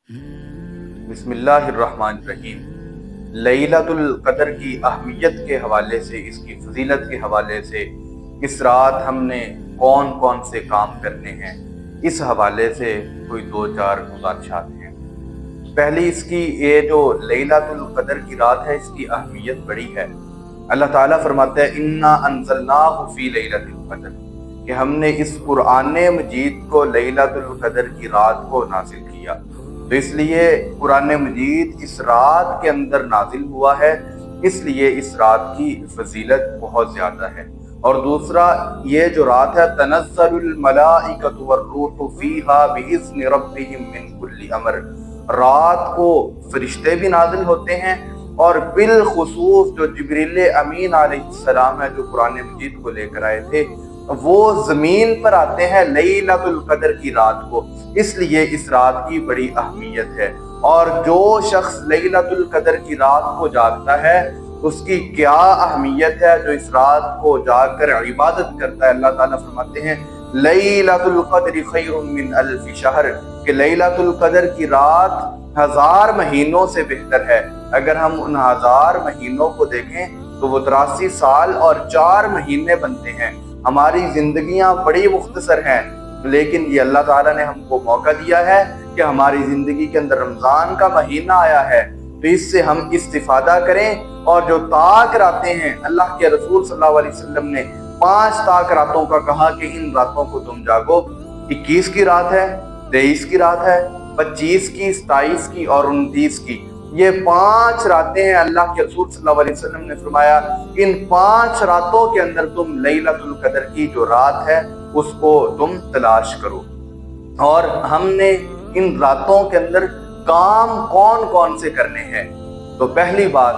بسم اللہ الرحمن الرحیم۔ لیلۃ القدر کی اہمیت کے حوالے سے، اس کی فضیلت کے حوالے سے، اس رات ہم نے کون کون سے کام کرنے ہیں، اس حوالے سے کوئی دو چار گزارشات ہیں۔ پہلی، اس کی یہ جو لیلۃ القدر کی رات ہے، اس کی اہمیت بڑی ہے۔ اللہ تعالیٰ فرماتا ہے انا انزلناہ فی لیلۃ القدر، کہ ہم نے اس قرآن مجید کو لیلۃ القدر کی رات کو نازل کیا۔ تو اس لیے قرآن مجید اس رات کے اندر نازل ہوا ہے، اس لیے اس رات کی فضیلت بہت زیادہ ہے۔ اور دوسرا، یہ جو رات ہے تنزل الملائکۃ والروح فیہا بإذن ربہم من کل امر، رات کو فرشتے بھی نازل ہوتے ہیں، اور بالخصوص جو جبریل امین علیہ السلام ہے، جو قرآن مجید کو لے کر آئے تھے، وہ زمین پر آتے ہیں لیلۃ القدر کی رات کو، اس لیے اس رات کی بڑی اہمیت ہے۔ اور جو شخص لیلۃ القدر کی رات کو جاگتا ہے، اس کی کیا اہمیت ہے، جو اس رات کو جاگ کر عبادت کرتا ہے۔ اللہ تعالیٰ فرماتے ہیں لیلۃ القدر خیر من الف شہر، کہ لیلۃ القدر کی رات 1000 مہینوں سے بہتر ہے۔ اگر ہم ان 1000 مہینوں کو دیکھیں تو وہ 83 سال اور 4 مہینے بنتے ہیں۔ ہماری زندگیاں بڑی مختصر ہیں، لیکن یہ اللہ تعالیٰ نے ہم کو موقع دیا ہے کہ ہماری زندگی کے اندر رمضان کا مہینہ آیا ہے، تو اس سے ہم استفادہ کریں۔ اور جو طاق راتیں ہیں، اللہ کے رسول صلی اللہ علیہ وسلم نے 5 طاق راتوں کا کہا کہ ان راتوں کو تم جاگو۔ 21 کی رات ہے، 23 کی رات ہے، 25 کی، 27 کی اور 29 کی، یہ 5 راتیں ہیں۔ اللہ کے رسول صلی اللہ علیہ وسلم نے فرمایا ان 5 راتوں کے اندر تم لیلۃ القدر کی جو رات ہے اس کو تم تلاش کرو۔ اور ہم نے ان راتوں کے اندر کام کون کون سے کرنے ہیں؟ تو پہلی بات،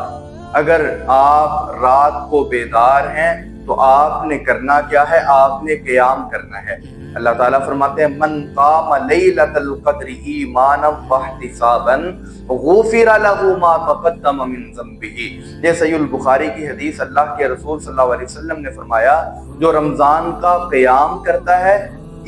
اگر آپ رات کو بیدار ہیں تو آپ نے کرنا کیا ہے؟ آپ نے قیام کرنا ہے۔ اللہ تعالیٰ فرماتے ہیں من قام لیلۃ القدر ایمانا واحتسابا غفر له ما تقدم من ذنبہ، یہ صحیح البخاری کی حدیث۔ اللہ کے رسول صلی اللہ علیہ وسلم نے فرمایا جو رمضان کا قیام کرتا ہے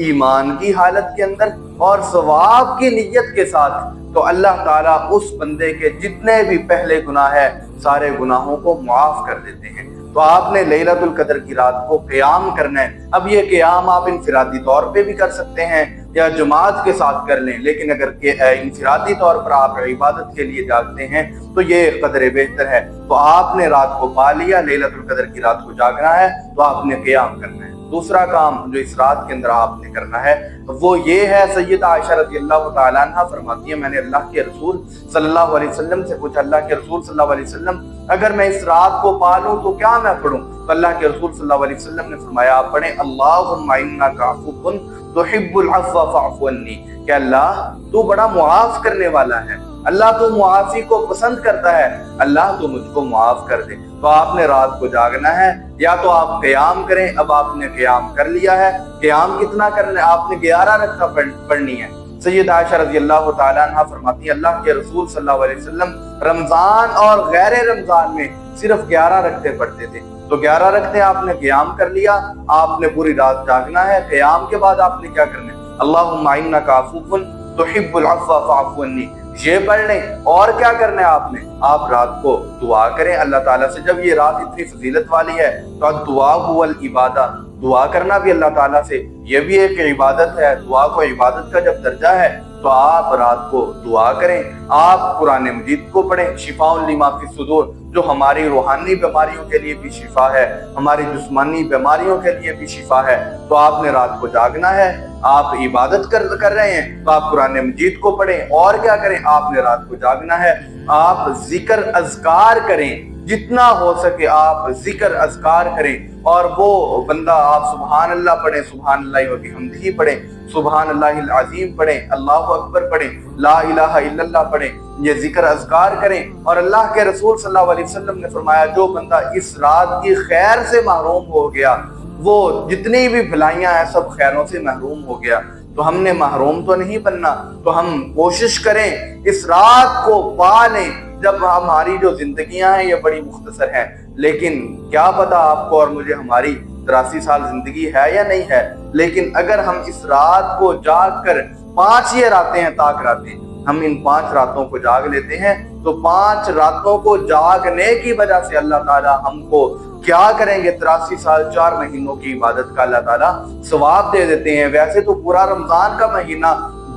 ایمان کی حالت کے اندر اور ثواب کی نیت کے ساتھ، تو اللہ تعالیٰ اس بندے کے جتنے بھی پہلے گناہ ہے سارے گناہوں کو معاف کر دیتے ہیں۔ تو آپ نے لیلۃ القدر کی رات کو قیام کرنا ہے۔ اب یہ قیام آپ انفرادی طور پہ بھی کر سکتے ہیں یا جماعت کے ساتھ کر لیں، لیکن اگر انفرادی طور پر آپ عبادت کے لیے جاگتے ہیں تو یہ قدر بہتر ہے۔ تو آپ نے رات کو پا لیا، لیلۃ القدر کی رات کو جاگنا ہے تو آپ نے قیام کرنا ہے۔ دوسرا کام جو اس رات کے اندر آپ نے کرنا ہے وہ یہ ہے، سیدہ عائشہ رضی اللہ تعالیٰ عنہ فرماتی ہیں میں نے اللہ کے رسول صلی اللہ علیہ وسلم سے پوچھا، اللہ کے رسول صلی اللہ علیہ وسلم اگر میں اس رات کو پالوں تو کیا میں پڑھوں؟ تو اللہ کے رسول صلی اللہ علیہ وسلم نے فرمایا آپ پڑھیں اللہم انک عفو تحب العفو فاعف عنی، کہ اللہ تو بڑا معاف کرنے والا ہے، اللہ تو معافی کو پسند کرتا ہے، اللہ تو مجھ کو معاف کر دے۔ تو آپ نے رات کو جاگنا ہے، یا تو آپ قیام کریں۔ اب آپ نے قیام کر لیا ہے، قیام کتنا کرنا ہے؟ آپ نے 11 رکعت پڑھنی ہے۔ سیدہ عائشہ رضی اللہ تعالیٰ عنہ فرماتی ہیں اللہ کے رسول صلی اللہ علیہ وسلم رمضان اور غیر رمضان میں صرف 11 رکعتیں پڑھتے تھے۔ تو 11 رکعتیں آپ نے قیام کر لیا، آپ نے پوری رات جاگنا ہے۔ قیام کے بعد آپ نے کیا کرنا ہے؟ اللہم انک عفو تحب العفو فاعف عنی، یہ پڑھ لیں۔ اور کیا کرنا ہے آپ نے؟ آپ رات کو دعا کریں اللہ تعالیٰ سے۔ جب یہ رات اتنی فضیلت والی ہے تو دعا هو العبادہ، دعا کرنا بھی اللہ تعالیٰ سے یہ بھی ایک عبادت ہے۔ دعا کو عبادت کا جب درجہ ہے تو آپ رات کو دعا کریں، آپ قرآن مجید کو پڑھیں۔ شفاء لما فی الصدور، جو ہماری روحانی بیماریوں کے لیے بھی شفا ہے، ہماری جسمانی بیماریوں کے لیے بھی شفا ہے۔ تو آپ نے رات کو جاگنا ہے، آپ عبادت کر رہے ہیں تو آپ قرآن مجید کو پڑھیں۔ اور کیا کریں؟ آپ نے رات کو جاگنا ہے، آپ ذکر اذکار کریں، جتنا ہو سکے آپ ذکر اذکار کریں۔ اور وہ بندہ آپ سبحان اللہ پڑھیں، سبحان اللہ و بحمدہ پڑھیں، سبحان اللہ العظیم پڑھیں، اللہ اکبر پڑھیں، لا الہ الا اللہ پڑھیں، یہ ذکر اذکار کریں۔ اور اللہ کے رسول صلی اللہ علیہ وسلم نے فرمایا جو بندہ اس رات کی خیر سے محروم ہو گیا، وہ جتنی بھی بھلائیاں ہیں سب خیروں سے محروم ہو گیا۔ تو ہم نے محروم تو نہیں بننا، تو ہم کوشش کریں اس رات کو پا لیں۔ جب ہماری جو زندگیاں ہیں یہ بڑی مختصر ہیں، لیکن کیا پتا آپ کو اور مجھے ہماری 83 سال زندگی ہے یا نہیں ہے، لیکن اگر ہم اس رات کو جاگ کر 5 یہ راتیں ہیں طاق راتیں، ہم ان 5 راتوں کو جاگ لیتے ہیں تو 5 راتوں کو جاگنے کی وجہ سے اللہ تعالیٰ ہم کو کیا کریں گے، 83 سال 4 مہینوں کی عبادت کا اللہ تعالیٰ ثواب دے دیتے ہیں۔ ویسے تو پورا رمضان کا مہینہ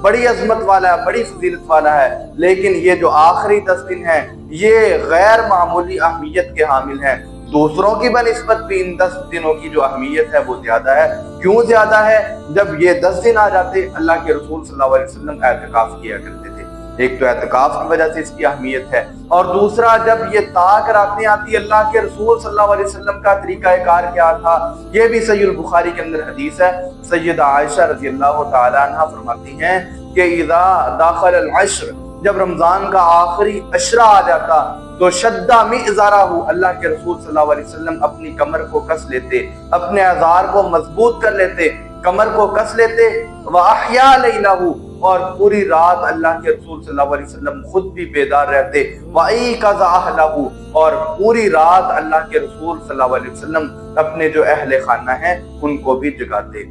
بڑی عظمت والا ہے، بڑی فضیلت والا ہے، لیکن یہ جو آخری 10 دن ہیں یہ غیر معمولی اہمیت کے حامل ہیں۔ دوسروں کی بنسبت بھی ان 10 دنوں کی جو اہمیت ہے وہ زیادہ ہے۔ کیوں زیادہ ہے؟ جب یہ 10 دن آ جاتے اللہ کے رسول صلی اللہ علیہ وسلم اعتکاف کیا کرتے تھے۔ ایک تو اعتکاف کی وجہ سے اس کی اہمیت ہے، اور دوسرا جب یہ طاق راتیں آتی اللہ کے رسول صلی اللہ علیہ وسلم کا طریقہ کار کیا تھا، یہ بھی صحیح البخاری کے اندر حدیث ہے۔ سیدہ عائشہ رضی اللہ تعالی عنہ فرماتی ہیں کہ اذا داخل العشر، جب رمضان کا آخری عشرہ آ جاتا تو شدہ مئزرہ، اللہ کے رسول صلی اللہ علیہ وسلم اپنی کمر کو کس لیتے، اپنے ازار کو مضبوط کر لیتے، کمر کو کس لیتے، وَأَحْيَا لَيْلَهُ، اور پوری رات اللہ کے رسول صلی اللہ علیہ وسلم خود بھی بیدار رہتے، وَأَيْقَظَ أَهْلَهُ، اور پوری رات اللہ کے رسول صلی اللہ علیہ وسلم اپنے جو اہل خانہ ہیں ان کو بھی جگاتے۔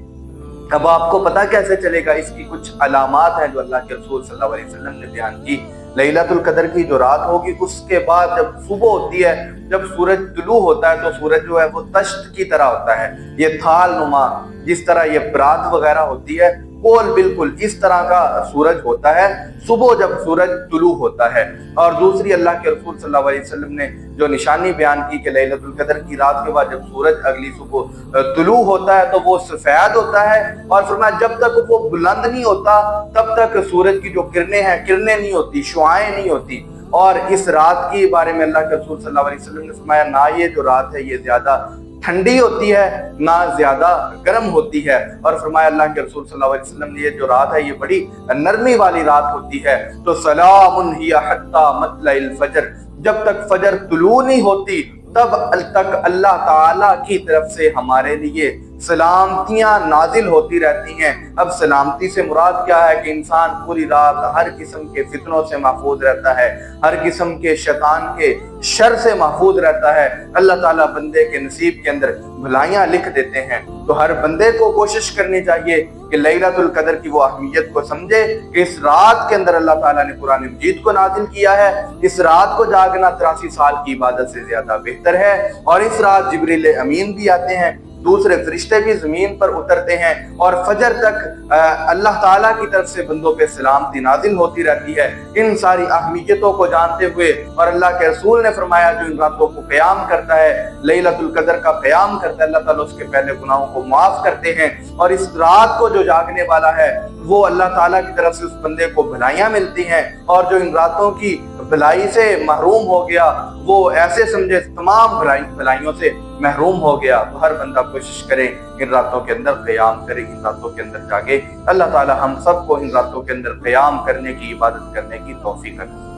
اب آپ کو پتہ کیسے چلے گا؟ اس کی کچھ علامات ہیں جو اللہ کے رسول صلی اللہ علیہ وسلم نے بیان کی۔ لیلۃ القدر کی جو رات ہوگی اس کے بعد جب صبح ہوتی ہے، جب سورج طلوع ہوتا ہے تو سورج جو ہے وہ تشت کی طرح ہوتا ہے، یہ تھال نما، جس طرح یہ برات وغیرہ ہوتی ہے، گول بالکل اس طرح کا سورج ہوتا ہے صبح جب سورج طلوع ہوتا ہے۔ اور دوسری اللہ کے رسول صلی اللہ علیہ وسلم نے جو نشانی بیان کی کہ لیلۃ القدر کی رات کے بعد جب سورج اگلی صبح طلوع ہوتا ہے تو وہ سفید ہوتا ہے، اور فرمایا جب تک وہ بلند نہیں ہوتا تب تک سورج کی جو کرنیں ہیں کرنیں نہیں ہوتی، شعاعیں نہیں ہوتی۔ اور اس رات کے بارے میں اللہ کے رسول صلی اللہ علیہ وسلم نے فرمایا نہ یہ جو رات ہے یہ زیادہ ٹھنڈی ہوتی ہے نہ زیادہ گرم ہوتی ہے، اور فرمایا اللہ کے رسول صلی اللہ علیہ وسلم نے یہ جو رات ہے یہ بڑی نرمی والی رات ہوتی ہے۔ تو سلام ہی حتی مطلع الفجر، جب تک فجر طلوع نہیں ہوتی تب تک اللہ تعالیٰ کی طرف سے ہمارے لیے سلامتیاں نازل ہوتی رہتی ہیں۔ اب سلامتی سے مراد کیا ہے کہ انسان پوری رات ہر قسم کے فتنوں سے محفوظ رہتا ہے، ہر قسم کے شیطان کے شر سے محفوظ رہتا ہے۔ اللہ تعالیٰ بندے کے نصیب کے اندر بھلائیاں لکھ دیتے ہیں۔ تو ہر بندے کو کوشش کرنی چاہیے کہ لیلۃ القدر کی وہ اہمیت کو سمجھے کہ اس رات کے اندر اللہ تعالیٰ نے قرآن مجید کو نازل کیا ہے۔ اس رات کو جاگنا 83 سال کی عبادت سے زیادہ بہتر ہے، اور اس رات جبریل امین بھی آتے ہیں، دوسرے فرشتے بھی زمین پر اترتے ہیں، اور فجر تک اللہ تعالیٰ کی طرف سے بندوں پہ سلامتی نازل ہوتی رہتی ہے۔ ان ساری اہمیتوں کو جانتے ہوئے، اور اللہ کے رسول نے فرمایا جو ان راتوں کو قیام کرتا ہے، لیلۃ القدر کا قیام کرتا ہے، اللہ تعالیٰ اس کے پہلے گناہوں کو معاف کرتے ہیں، اور اس رات کو جو جاگنے والا ہے وہ اللہ تعالیٰ کی طرف سے اس بندے کو بھلائیاں ملتی ہیں، اور جو ان راتوں کی بھلائی سے محروم ہو گیا وہ ایسے سمجھے تمام بھلائیوں سے محروم ہو گیا۔ تو ہر بندہ کوشش کرے ان راتوں کے اندر قیام کرے، ان راتوں کے اندر جاگے۔ اللہ تعالی ہم سب کو ان راتوں کے اندر قیام کرنے کی، عبادت کرنے کی توفیق عطا فرمائے۔